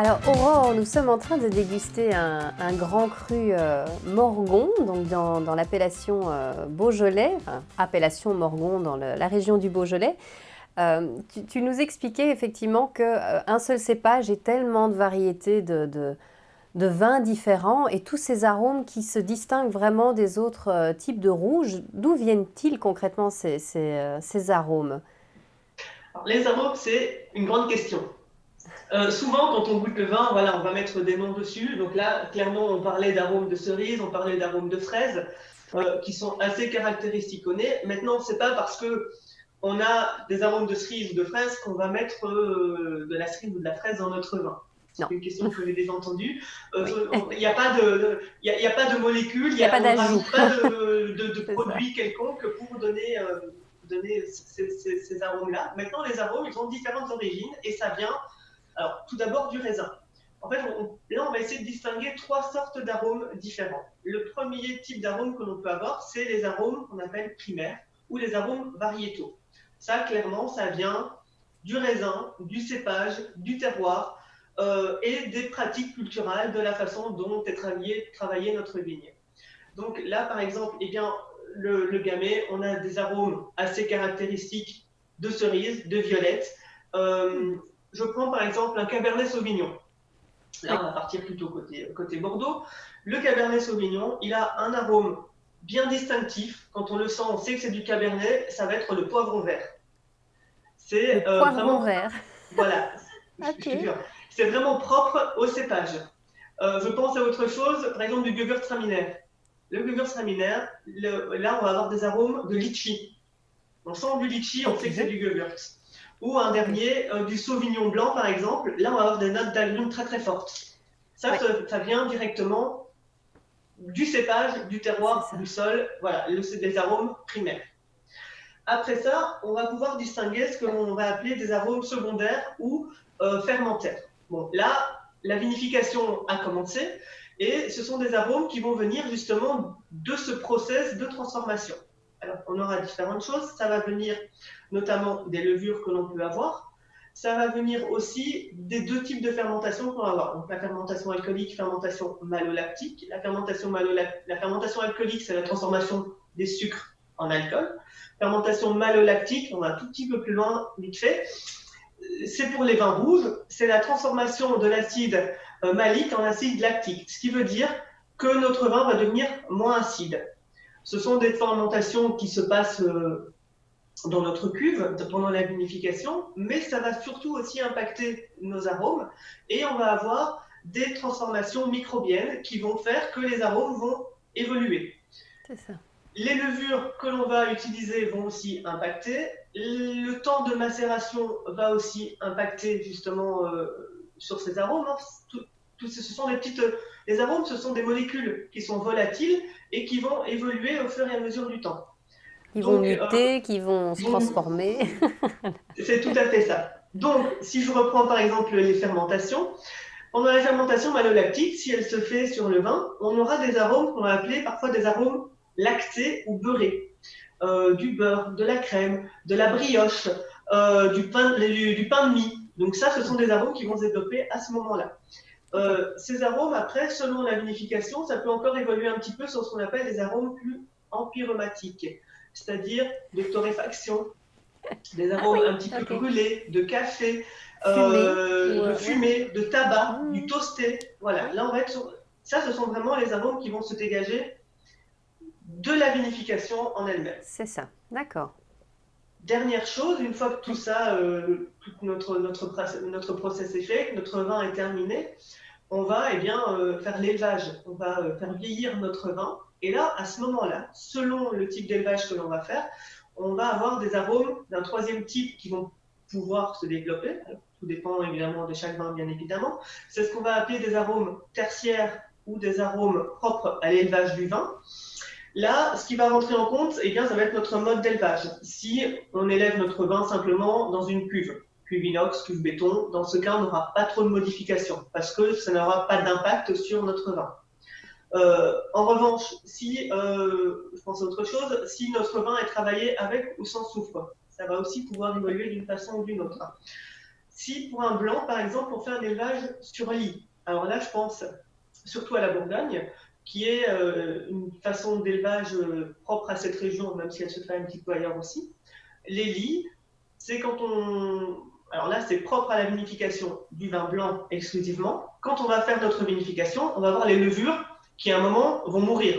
Alors Aurore, nous sommes en train de déguster un grand cru Morgon, donc dans l'appellation Beaujolais, enfin, appellation Morgon dans la région du Beaujolais. Tu nous expliquais effectivement qu'un seul cépage est tellement de variétés de vins différents et tous ces arômes qui se distinguent vraiment des autres types de rouges. D'où viennent-ils concrètement ces arômes? Alors, les arômes, c'est une grande question. Souvent, quand on goûte le vin, voilà, on va mettre des noms dessus. Donc là, clairement, on parlait d'arômes de cerise, on parlait d'arômes de fraise, Oui, qui sont assez caractéristiques au nez. Maintenant, c'est pas parce que on a des arômes de cerise ou de fraise qu'on va mettre de la cerise ou de la fraise dans notre vin. non, C'est une question que j'ai déjà entendue. oui. Il n'y a pas de, a pas de molécules, Il n'y a pas on ne d'ajout, rajoute pas de c'est ça. produits quelconques pour donner ces arômes-là. Maintenant, les arômes, ils ont différentes origines et ça vient, alors, tout d'abord du raisin. En fait, là, on va essayer de distinguer trois sortes d'arômes différents. Le premier type d'arôme que l'on peut avoir, c'est les arômes qu'on appelle primaires ou les arômes variétaux. Ça, clairement, ça vient du raisin, du cépage, du terroir et des pratiques culturelles de la façon dont est travaillée notre vigne. Donc là, par exemple, eh bien, le gamay, on a des arômes assez caractéristiques de cerise, de violette. Euh, je prends par exemple un Cabernet Sauvignon. Là, Oui. on va partir plutôt côté Bordeaux. Le Cabernet Sauvignon, il a un arôme bien distinctif. Quand on le sent, on sait que c'est du Cabernet, ça va être le poivron vert. Le C'est poivron vraiment, vert. voilà, je te Ok. jure, c'est vraiment propre au cépage. Je pense à autre chose, par exemple du Gewürztraminer. Le Gewürztraminer, là, on va avoir des arômes de litchi. On sent du litchi, on Ok. sait que c'est du Gewürz. Ou un Ok. dernier, du Sauvignon blanc, par exemple. Là, on va avoir des notes d'agrumes très très fortes. Ça, Ouais, ça, ça vient directement du cépage, du c'est terroir, ça. du sol. Voilà, c'est des arômes primaires. Après ça, on va pouvoir distinguer ce que l'on va appeler des arômes secondaires ou fermentaires. Bon, là, la vinification a commencé et ce sont des arômes qui vont venir justement de ce process de transformation. Alors, on aura différentes choses. Ça va venir notamment des levures que l'on peut avoir. Ça va venir aussi des deux types de fermentation qu'on va avoir. Donc, la fermentation alcoolique, fermentation malolactique. La fermentation alcoolique, c'est la transformation des sucres en alcool. Fermentation malolactique, on va un tout petit peu plus loin, vite fait. C'est pour les vins rouges, c'est la transformation de l'acide malique en acide lactique, ce qui veut dire que notre vin va devenir moins acide. Ce sont des fermentations qui se passent dans notre cuve pendant la vinification, mais ça va surtout aussi impacter nos arômes et on va avoir des transformations microbiennes qui vont faire que les arômes vont évoluer. C'est ça. Les levures que l'on va utiliser vont aussi impacter. Le temps de macération va aussi impacter justement sur ces arômes. Ce sont des petites. Les arômes, ce sont des molécules qui sont volatiles et qui vont évoluer au fur et à mesure du temps. Qui vont Donc, muter, qui vont se transformer. c'est tout à fait ça. Donc, si je reprends par exemple les fermentations, pendant la fermentation malolactique, si elle se fait sur le vin, on aura des arômes qu'on va appeler parfois des arômes lactés ou beurrés. Du beurre, de la crème, de la brioche, du pain de mie. Donc ça, ce sont des arômes qui vont se développer à ce moment-là. Ok. Ces arômes, après, selon la vinification, ça peut encore évoluer un petit peu sur ce qu'on appelle des arômes plus empyromatiques, c'est-à-dire de torréfaction, des Ah arômes oui, un petit peu ok. brûlés, de café, Fumé ou de ouais. fumée, de tabac, du Mmh. toasté. Voilà, Ouais, là on va être sur... Ça, ce sont vraiment les arômes qui vont se dégager de la vinification en elle-même. c'est ça. D'accord. Dernière chose, une fois que tout Oui. ça, tout notre process est fait, que notre vin est terminé, on va faire l'élevage, on va faire vieillir notre vin. Et là, à ce moment-là, selon le type d'élevage que l'on va faire, on va avoir des arômes d'un troisième type qui vont pouvoir se développer. Alors, tout dépend évidemment de chaque vin, bien évidemment. C'est ce qu'on va appeler des arômes tertiaires ou des arômes propres à l'élevage du vin. Là, ce qui va rentrer en compte, eh bien, ça va être notre mode d'élevage. Si on élève notre vin simplement dans une cuve inox, cuve béton, dans ce cas, on n'aura pas trop de modifications parce que ça n'aura pas d'impact sur notre vin. En revanche, si, je pense à autre chose, si notre vin est travaillé avec ou sans soufre, ça va aussi pouvoir évoluer d'une façon ou d'une autre. si pour un blanc, par exemple, on fait un élevage sur lit. Alors là, je pense surtout à la Bourgogne, qui est une façon d'élevage propre à cette région, même si elle se fait un petit peu ailleurs aussi. Les lits, c'est quand on... Alors là, c'est propre à la vinification du vin blanc exclusivement. Quand on va faire notre vinification, on va avoir les levures qui, à un moment, vont mourir.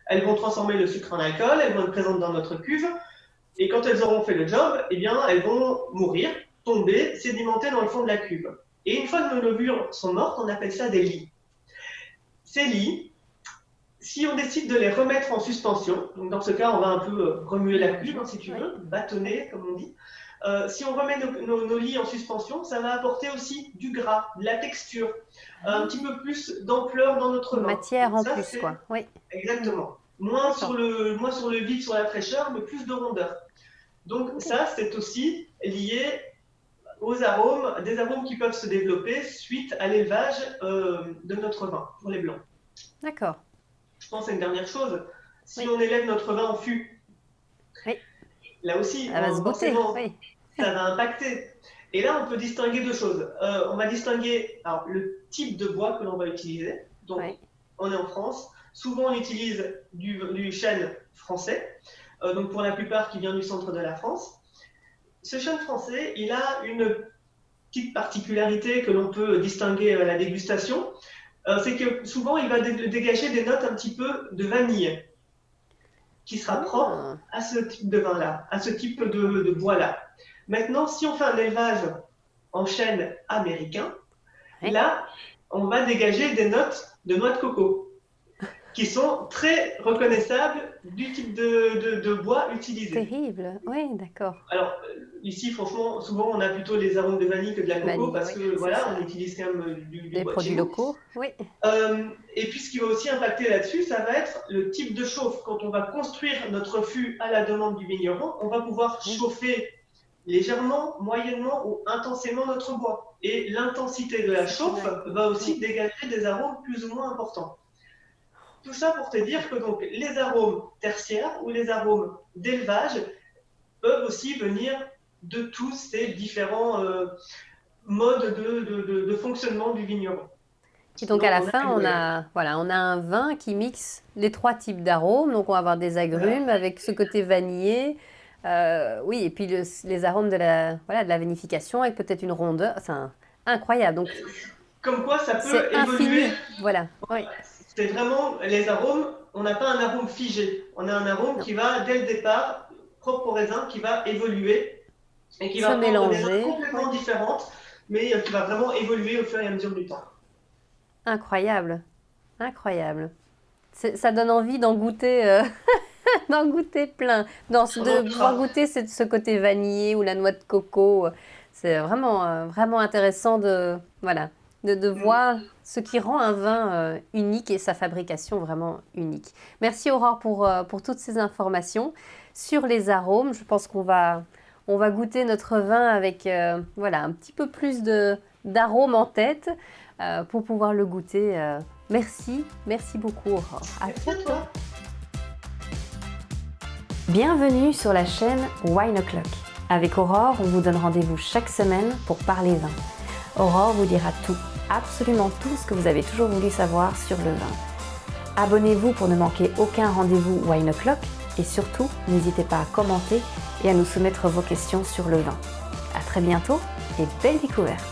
Elles vont transformer le sucre en alcool, elles vont être présentes dans notre cuve, et quand elles auront fait le job, eh bien, elles vont mourir, tomber, sédimenter dans le fond de la cuve. Et une fois que nos levures sont mortes, on appelle ça des lits. Ces lits, si on décide de les remettre en suspension, donc dans ce cas, on va un peu remuer la cuve, si tu veux, bâtonner, comme on dit. Si on remet nos lits en suspension, ça va apporter aussi du gras, de la texture, un petit peu plus d'ampleur dans notre vin. Matière en plus, quoi. Oui. Exactement. Moins sur le vide, sur la fraîcheur, mais plus de rondeur. Donc ça, c'est aussi lié aux arômes, des arômes qui peuvent se développer suite à l'élevage de notre vin, pour les blancs. D'accord. Je pense à une dernière chose. Si on élève notre vin en fût, là aussi, ça va se goûter, ça va impacter. Et là, on peut distinguer deux choses. On va distinguer alors, le type de bois que l'on va utiliser. Donc, on est en France. Souvent, on utilise du chêne français, donc pour la plupart qui vient du centre de la France. Ce chêne français, il a une petite particularité que l'on peut distinguer à la dégustation, c'est que souvent, il va dégager des notes un petit peu de vanille, qui sera propre à ce type de vin-là, à ce type de bois-là. Maintenant, si on fait un élevage en chêne américain, là, on va dégager des notes de noix de coco, qui sont très reconnaissables du type de bois utilisé. Terrible, oui, d'accord. Alors, ici, franchement, souvent, on a plutôt les arômes de vanille que de la coco, parce que voilà, on utilise quand même du bois produits locaux, oui. Et puis, ce qui va aussi impacter là-dessus, ça va être le type de chauffe. Quand on va construire notre fût à la demande du vigneron, on va pouvoir chauffer légèrement, moyennement ou intensément notre bois. Et l'intensité de la chauffe va aussi dégager des arômes plus ou moins importants. Tout ça pour te dire que donc, les arômes tertiaires ou les arômes d'élevage peuvent aussi venir de tous ces différents modes de fonctionnement du vigneron. Et donc à la fin, on a un vin qui mixe les trois types d'arômes. Donc on va avoir des agrumes avec ce côté vanillé. Oui, et puis les arômes de la vinification avec peut-être une rondeur. C'est incroyable. Donc, comme quoi ça peut évoluer. Infini. Voilà. Oui. C'est vraiment les arômes, on n'a pas un arôme figé. On a un arôme qui va, dès le départ, propre au raisin, qui va évoluer et qui va prendre des notes complètement différentes, mais qui va vraiment évoluer au fur et à mesure du temps. Incroyable. Incroyable. Ça donne envie d'en goûter, d'en goûter plein. De pouvoir goûter ce côté vanillé ou la noix de coco. C'est vraiment, vraiment intéressant de voir ce qui rend un vin unique et sa fabrication vraiment unique. Merci Aurore pour toutes ces informations sur les arômes. Je pense qu'on va goûter notre vin avec un petit peu plus d'arômes en tête pour pouvoir le goûter. Merci beaucoup Aurore. Merci à toi. Bienvenue sur la chaîne Wine O'Clock. Avec Aurore, on vous donne rendez-vous chaque semaine pour parler vin. Aurore vous dira tout, absolument tout ce que vous avez toujours voulu savoir sur le vin. Abonnez-vous pour ne manquer aucun rendez-vous Wine O'Clock et surtout, n'hésitez pas à commenter et à nous soumettre vos questions sur le vin. À très bientôt et belle découverte!